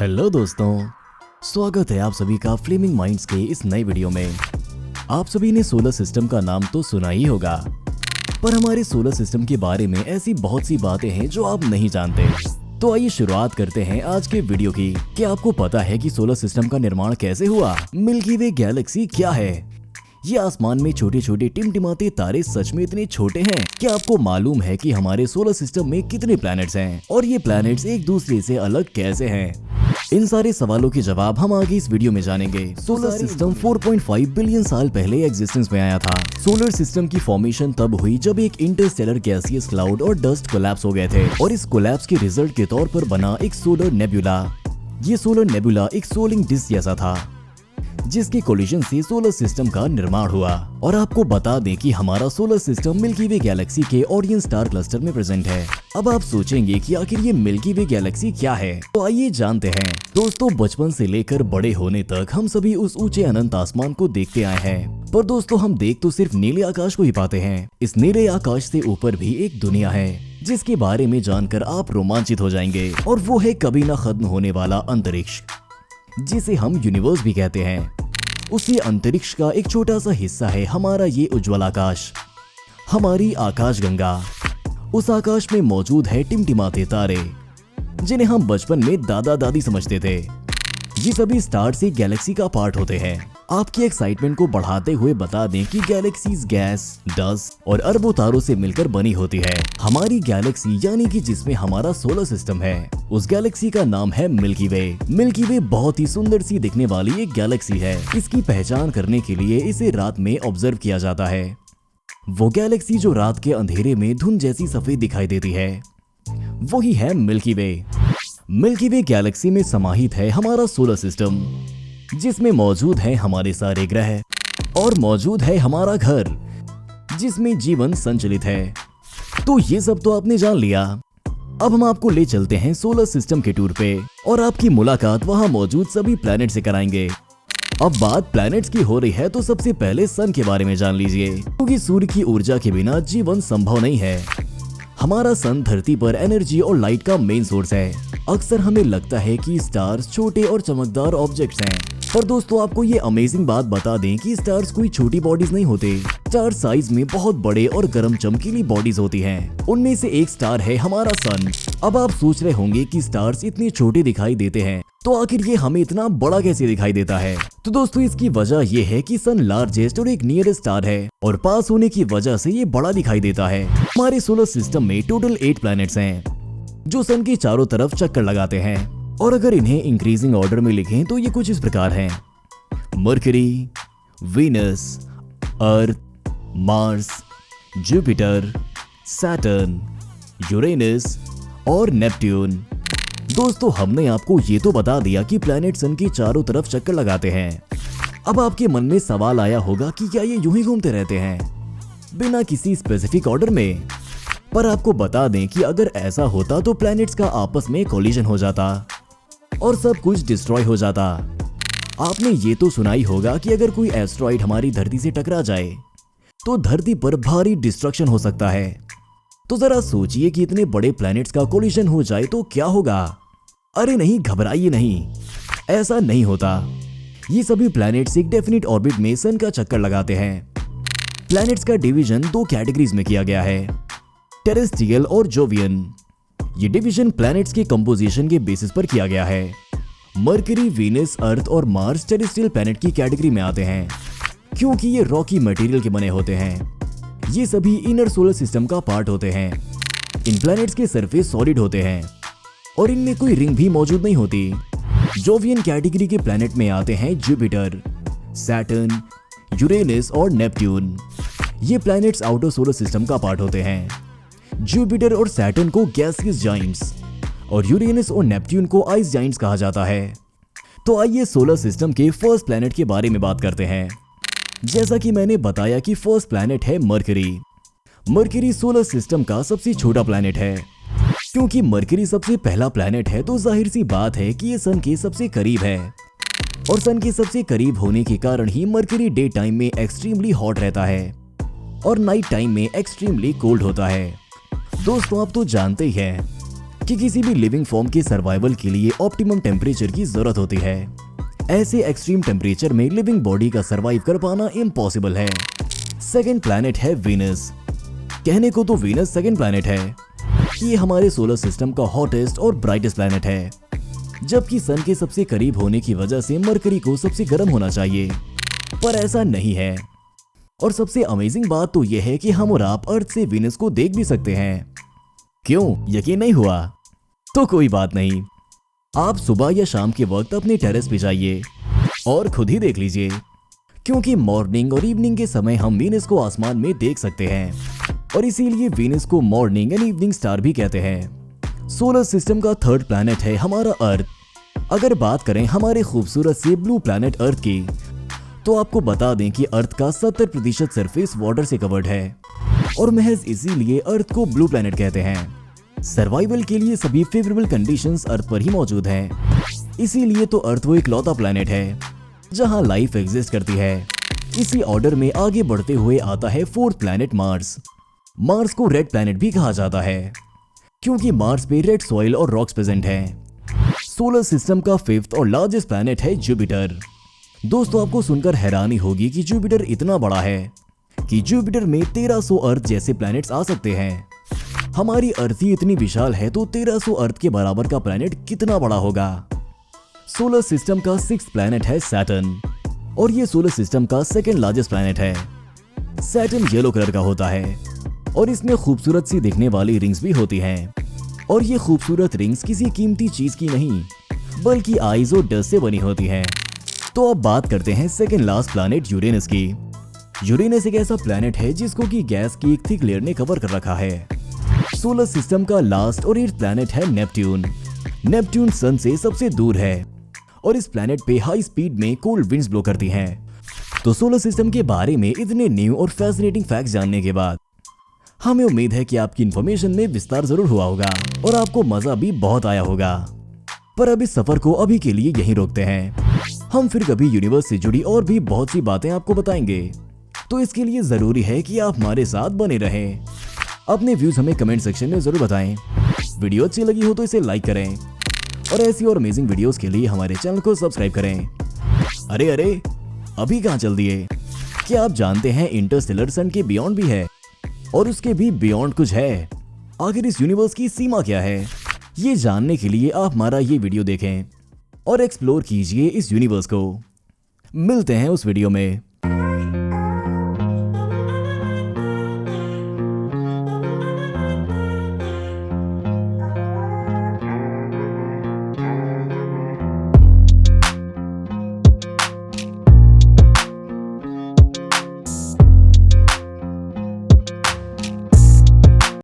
Hello दोस्तों, स्वागत है आप सभी का फ्लेमिंग माइंड्स के इस नए वीडियो में। आप सभी ने सोलर सिस्टम का नाम तो सुना ही होगा, पर हमारे सोलर सिस्टम के बारे में ऐसी बहुत सी बातें हैं जो आप नहीं जानते। तो आइए शुरुआत करते हैं आज के वीडियो की। क्या आपको पता है कि सोलर सिस्टम का निर्माण कैसे हुआ? मिल्की वे गैलेक्सी क्या है? ये आसमान में छोटे छोटे टिमटिमाते तारे सच में इतने छोटे हैं? क्या आपको मालूम है कि हमारे सोलर सिस्टम में कितने प्लैनेट्स हैं और ये प्लैनेट्स एक दूसरे से अलग कैसे हैं? इन सारे सवालों के जवाब हम आगे इस वीडियो में जानेंगे। सोलर सिस्टम 4.5 बिलियन साल पहले एग्जिस्टेंस में आया था। सोलर सिस्टम की फॉर्मेशन तब हुई जब एक इंटरस्टेलर गैसियस क्लाउड और डस्ट कोलैप्स हो गए थे और इस कोलैप्स के रिजल्ट के तौर पर बना एक सोलर नेबुला। ये सोलर नेबुला एक सोलिंग डिस्क जैसा था जिसके कोलिजन से सोलर सिस्टम का निर्माण हुआ। और आपको बता दें कि हमारा सोलर सिस्टम मिल्की वे गैलेक्सी के ओरियन स्टार क्लस्टर में प्रेजेंट है। अब आप सोचेंगे कि आखिर ये मिल्की वे गैलेक्सी क्या है, तो आइए जानते हैं। दोस्तों, बचपन से लेकर बड़े होने तक हम सभी उस ऊंचे अनंत आसमान को देखते आए हैं, पर दोस्तों हम देख तो सिर्फ नीले आकाश को ही पाते हैं। इस नीले आकाश से ऊपर भी एक दुनिया है जिसके बारे में जानकर आप रोमांचित हो जाएंगे, और वो है कभी न खत्म होने वाला अंतरिक्ष, जिसे हम यूनिवर्स भी कहते हैं। उसी अंतरिक्ष का एक छोटा सा हिस्सा है हमारा ये उज्ज्वल आकाश, हमारी आकाशगंगा। उस आकाश में मौजूद है टिमटिमाते तारे जिन्हें हम बचपन में दादा दादी समझते थे। ये सभी स्टार्स एक गैलेक्सी का पार्ट होते हैं। आपकी एक्साइटमेंट को बढ़ाते हुए बता दें कि गैलेक्सीज गैस, डस्ट और अरबों तारों से मिलकर बनी होती है। हमारी गैलेक्सी यानी कि जिसमें हमारा सोलर सिस्टम है, उस गैलेक्सी का नाम है मिल्की वे। मिल्की वे बहुत ही सुंदर सी दिखने वाली एक गैलेक्सी है। इसकी पहचान करने के लिए इसे रात में ऑब्जर्व किया जाता है। वो गैलेक्सी जो रात के अंधेरे में धुंध जैसी सफेद दिखाई देती है, वही है मिल्की वे। मिल्की वे गैलेक्सी में समाहित है हमारा सोलर सिस्टम, जिसमें मौजूद है हमारे सारे ग्रह और मौजूद है हमारा घर जिसमें जीवन संचलित है। तो ये सब तो आपने जान लिया। अब हम आपको ले चलते हैं सोलर सिस्टम के टूर पे और आपकी मुलाकात वहां मौजूद सभी प्लैनेट से कराएंगे। अब बात प्लैनेट्स की हो रही है तो सबसे पहले सन के बारे में जान लीजिए, क्योंकि सूर्य की ऊर्जा के बिना जीवन संभव नहीं है। हमारा सन धरती पर एनर्जी और लाइट का मेन सोर्स है। अक्सर हमें लगता है कि स्टार्स छोटे और चमकदार ऑब्जेक्ट्स हैं, पर दोस्तों आपको ये अमेजिंग बात बता दें कि स्टार्स कोई छोटी बॉडीज नहीं होते। स्टार साइज में बहुत बड़े और गर्म चमकीली बॉडीज होती हैं। उनमें से एक स्टार है हमारा सन। अब आप सोच रहे होंगे कि स्टार्स इतने छोटे दिखाई देते हैं, तो आखिर ये हमें इतना बड़ा कैसे दिखाई देता है? तो दोस्तों इसकी वजह ये है कि सन लार्जेस्ट और एक नियरेस्ट स्टार है और पास होने की वजह से ये बड़ा दिखाई देता है। हमारे सोलर सिस्टम में टोटल 8 प्लैनेट्स हैं जो सन के चारों तरफ चक्कर लगाते हैं, और अगर इन्हें इंक्रीजिंग ऑर्डर में लिखें तो ये कुछ इस प्रकार हैं: मरकरी, वीनस, अर्थ, मार्स, जुपिटर, सैटर्न, यूरेनस और नेपट्यून। दोस्तों हमने आपको ये तो बता दिया कि प्लैनेट सन के चारों तरफ चक्कर लगाते हैं। अब आपके मन में सवाल आया होगा कि क्या ये यूं ही घूमते रहते हैं बिना किसी स्पेसिफिक ऑर्डर में? पर आपको बता दें कि अगर ऐसा होता तो प्लैनेट्स का आपस में कोलिजन हो जाता और सब कुछ डिस्ट्रॉय हो जाता। आपने ये तो सुना ही होगा कि अगर कोई एस्ट्रॉइड हमारी धरती से टकरा जाए तो धरती पर भारी डिस्ट्रक्शन हो सकता है। तो जरा सोचिए कि इतने बड़े प्लैनेट्स का कोलिजन हो जाए तो क्या होगा? अरे नहीं, घबराइए नहीं, ऐसा नहीं होता। ये सभी प्लैनेट्स एक डेफिनिट ऑर्बिट में सन का चक्कर लगाते हैं। प्लैनेट्स का डिवीजन 2 कैटेगरीज में किया गया है, टेरेस्ट्रियल और जोवियन। ये डिवीजन प्लैनेट्स के कंपोजिशन के बेसिस पर किया गया है। मरकरी, वीनस, अर्थ और मार्स टेरेस्ट्रियल प्लैनेट की कैटेगरी में आते हैं क्योंकि ये रॉकी मटेरियल के बने होते हैं। ये सभी इनर सोलर सिस्टम का पार्ट होते हैं। इन प्लैनेट्स के सरफेस सॉलिड होते हैं और इनमें कोई रिंग भी मौजूद नहीं होती। जोवियन कैटेगरी के प्लैनेट में आते हैं जुपिटर, सैटर्न, यूरेनस और नेपट्यून। ये प्लैनेट्स आउटर सोलर सिस्टम का पार्ट होते हैं। जुपिटर और सैटर्न को गैसियस जाइंट्स और यूरेनस और नेपट्यून को आइस जाइंट्स कहा जाता है। तो आइए सोलर सिस्टम के फर्स्ट प्लैनेट के बारे में बात करते हैं। जैसा कि मैंने बताया कि फर्स्ट प्लैनेट है मरकरी। मरकरी सोलर सिस्टम का सबसे छोटा प्लैनेट है। क्योंकि मरकरी सबसे पहला प्लैनेट है तो जाहिर सी बात है कि ये सन के सबसे करीब है, और सन के सबसे करीब होने के कारण ही मरकरी डे टाइम में एक्सट्रीमली हॉट रहता है और नाइट टाइम में एक्सट्रीमली कोल्ड होता है। दोस्तों आप तो जानते ही हैं कि किसी भी लिविंग फॉर्म के सर्वाइवल के लिए ऑप्टिमम टेम्परेचर की जरूरत होती है। ऐसे एक्सट्रीम टेम्परेचर में लिविंग बॉडी का सर्वाइव कर पाना इम्पॉसिबल है। सेकंड प्लैनेट है वीनस। कहने को तो वीनस सेकंड प्लैनेट है। ये हमारे सोलर सिस्टम का हॉटेस्ट और ब्राइटेस्ट प्लैनेट है, जबकि सन के सबसे करीब होने की वजह से मरकरी को सबसे गर्म होना चाहिए, पर ऐसा नहीं है। और सबसे अमेजिंग बात तो यह है कि हम और आप अर्थ से वीनस को देख भी सकते हैं। क्यों, यकीन नहीं हुआ? तो कोई बात नहीं, आप सुबह या शाम के वक्त अपने टेरेस पे जाइए और खुद ही देख लीजिए, क्योंकि मॉर्निंग और इवनिंग के समय हम वीनस को आसमान में देख सकते हैं और इसीलिए वीनस को मॉर्निंग एंड इवनिंग स्टार भी कहते हैं। सोलर सिस्टम का थर्ड प्लैनेट है हमारा अर्थ। अगर बात करें हमारे खूबसूरत से ब्लू प्लैनेट अर्थ की, तो आपको बता दें कि अर्थ का 70% सरफेस वाटर से कवर्ड है और महज इसीलिए अर्थ को ब्लू प्लैनेट कहते हैं। सर्वाइवल के लिए सभी फेवरेबल कंडीशंस अर्थ पर ही मौजूद हैं। इसीलिए तो अर्थ वो इकलौता प्लैनेट है जहां लाइफ एग्जिस्ट करती है। इसी ऑर्डर में आगे बढ़ते हुए आता है फोर्थ प्लैनेट मार्स। मार्स को रेड प्लैनेट भी कहा जाता है क्योंकि मार्स पे रेड सॉइल और रॉक्स प्रेजेंट हैं। सोलर सिस्टम का फिफ्थ और लार्जेस्ट प्लैनेट है जुपिटर। दोस्तों, आपको सुनकर हैरानी होगी कि जुपिटर इतना बड़ा है कि जुपिटर में 1300 अर्थ जैसे प्लैनेट्स आ सकते हैं। हमारी अर्थ ही इतनी विशाल है तो 1300 अर्थ के बराबर का प्लैनेट कितना बड़ा होगा। सोलर सिस्टम का सिक्स्थ प्लैनेट है सैटर्न और ये सोलर सिस्टम का सेकंड लार्जेस्ट प्लैनेट है। सैटर्न येलो कलर का होता है और इसमें खूबसूरत सी दिखने वाली रिंग्स भी होती हैं और ये खूबसूरत रिंग्स किसी कीमती चीज की नहीं बल्कि आइज और डस्ट से बनी होती हैं। तो अब बात करते हैं सेकंड लास्ट प्लैनेट यूरेनस की। यूरेनस एक ऐसा प्लैनेट है जिसको कि गैस की एक थिक लेयर ने कवर कर रखा है। सोलर सिस्टम का लास्ट और एट्थ प्लैनेट है नेपट्यून। नेपट्यून सन से सबसे दूर है और इस प्लैनेट पे हाई स्पीड में कोल्ड विंड्स ब्लो करती हैं। तो सोलर सिस्टम के बारे में इतने न्यू और फैसिनेटिंग फैक्ट्स जानने के बाद हमें उम्मीद है कि आपकी इन्फॉर्मेशन में विस्तार जरूर हुआ होगा और आपको मजा भी बहुत आया होगा। पर अब इस सफर को अभी के लिए यहीं रोकते हैं। हम फिर कभी यूनिवर्स से जुड़ी और भी बहुत सी बातें आपको बताएंगे, तो इसके लिए जरूरी है कि आप हमारे साथ बने रहें। अपने व्यूज हमें कमेंट सेक्शन में जरूर बताएं। वीडियो अच्छी लगी हो तो इसे लाइक करें और ऐसी और अमेजिंग वीडियोस के लिए हमारे चैनल को सब्सक्राइब करें। अरे अभी कहाँ चल दिए? क्या आप जानते हैं इंटरस्टेलर सन के बियॉन्ड भी है और उसके भी बियॉन्ड कुछ है। आखिर इस यूनिवर्स की सीमा क्या है, ये जानने के लिए आप हमारा ये वीडियो देखें और एक्सप्लोर कीजिए इस यूनिवर्स को। मिलते हैं उस वीडियो में।